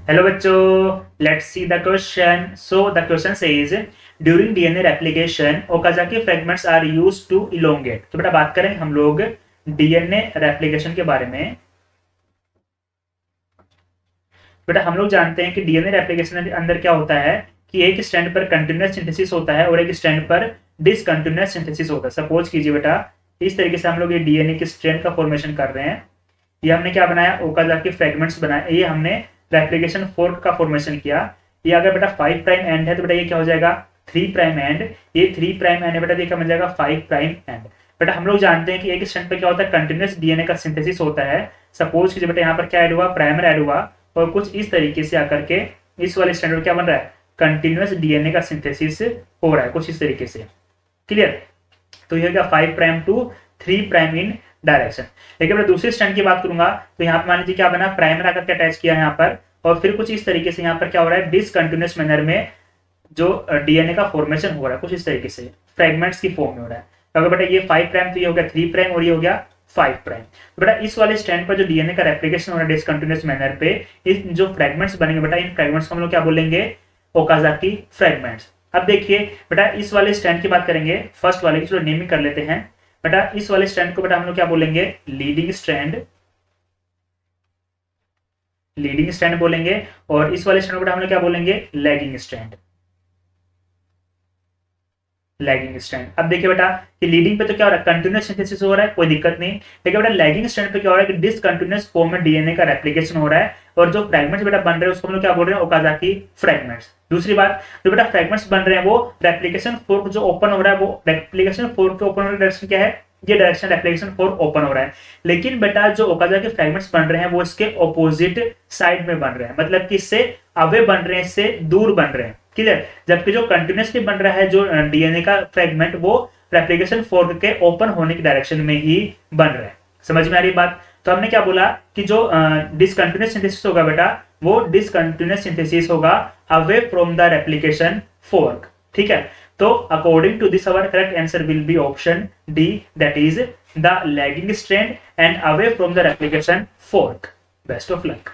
Hello बच्चों, let's see the question. So the question says during DNA replication Okazaki fragments are used to elongate. तो बेटा बात करेंगे हम लोग डीएनए रेप्लिकेशन के बारे में. बेटा हम लोग जानते हैं कि डीएनए रेप्लिकेशन के अंदर क्या होता है कि एक स्ट्रैंड पर कंटिन्यूअस सिंथेसिस होता है और एक स्ट्रैंड पर डिसकंटिन्यूअस सिंथेसिस होता है. सपोज कीजिए बेटा इस तरीके से हम लोग ये डीएनए के स्ट्रैंड का फॉर्मेशन कर रहे हैं. ये हमने क्या बनाया, ओकाजाकी फ्रेगमेंट्स बनाए. ये हमने रेप्लिकेशन फोर्क का फॉर्मेशन किया. ये अगर बेटा 5 प्राइम एंड है तो बेटा ये क्या हो जाएगा 3 प्राइम एंड. ये 3 प्राइम एंड है बेटा, ये क्या बन जाएगा 5 प्राइम एंड. बेटा हम लोग जानते हैं कि एक स्ट्रैंड पे क्या होता है, कंटिन्यूअस डीएनए का सिंथेसिस होता है. सपोज कीजिए बेटा यहाँ पर क्या ऐड हुआ, प्राइमर ऐड हुआ और कुछ इस तरीके से आकर के इस वाले स्ट्रैंड पर क्या बन रहा है, कंटिन्यूअस डीएनए का सिंथेसिस हो रहा है कुछ इस तरीके से. क्लियर. तो ये हो गया 5 prime to 3 prime in direction. लेकिन मैं दूसरे स्ट्रैंड की बात करूंगा तो यहाँ पर मान लीजिए क्या बना, प्राइमर आकर के अटैच किया यहाँ पर और फिर कुछ इस तरीके से यहाँ पर क्या हो रहा है, डिसकंटिन्यूअस मैनर में जो डीएनए का फॉर्मेशन हो रहा है कुछ इस तरीके से फ्रेगमेंट्स की फॉर्म में हो रहा है. तो अगर बेटा ये 5 प्राइम तो ये हो गया 3 प्राइम और ये हो गया 5 प्राइम. तो बेटा इस वाले स्ट्रैंड पर जो डीएनए का रेप्लिकेशन हो रहा है डिसकंटिन्यूअस मैनर पे, इस जो फ्रेगमेंट्स बनेंगे बेटा इन फ्रेगमेंट्स को हम लोग क्या बोलेंगे, ओकाजाकी फ्रेगमेंट्स. अब देखिए बेटा इस वाले स्ट्रैंड की बात करेंगे, फर्स्ट वाले की चलो नेमिंग कर लेते हैं. बेटा इस वाले स्ट्रैंड को बेटा हम लोग क्या बोलेंगे, लीडिंग स्ट्रैंड बोलेंगे. और इस वाले स्ट्रैंड को बेटा हम लोग क्या बोलेंगे, लैगिंग स्ट्रैंड. अब देखिए बेटा कि लीडिंग पे तो क्या हो रहा है, कंटिन्यूअस सिंथेसिस हो रहा है, कोई दिक्कत नहीं. लेकिन बेटा लैगिंग स्ट्रैंड पे क्या हो रहा है कि डिसकंटिन्यूअस फॉर्म में डीएनए का रेप्लिकेशन हो रहा है और जो फ्रेगमेंट्स बेटा बन रहे हैं उसको हम लोग क्या बोल रहे हैं, ओकाजाकी फ्रेगमेंट्स. दूसरी बात, जो बेटा फ्रेगमेंट्स बन रहे हैं वो रेप्लिकेशन फोर्क जो ओपन हो रहा है, वो रेप्लिकेशन फोर्क के ओपन होने की डायरेक्शन क्या है, ये डायरेक्शन रेप्लिकेशन फोर्क ओपन हो रहा है. लेकिन बेटा जो ओकाजाकी फ्रेगमेंट्स बन रहे हैं वो इसके ऑपोजिट साइड में बन रहे हैं, मतलब कि इससे अवे बन रहे हैं, इससे दूर बन रहे हैं. क्लियर. जबकि जो कंटिन्यूअसली बन रहा है जो डीएनए का फ्रेगमेंट वो रेप्लिकेशन फोर्क के ओपन होने की डायरेक्शन में ही बन रहा है. समझ में आ रही बात. तो हमने क्या बोला कि जो डिसकंटिन्यूअस सिंथेसिस होगा बेटा वो डिसकंटिन्यूअस सिंथेसिस होगा away from the replication fork. ठीक है. तो according to this our correct answer will be option D, that is the lagging strand and away from the replication fork. Best of luck.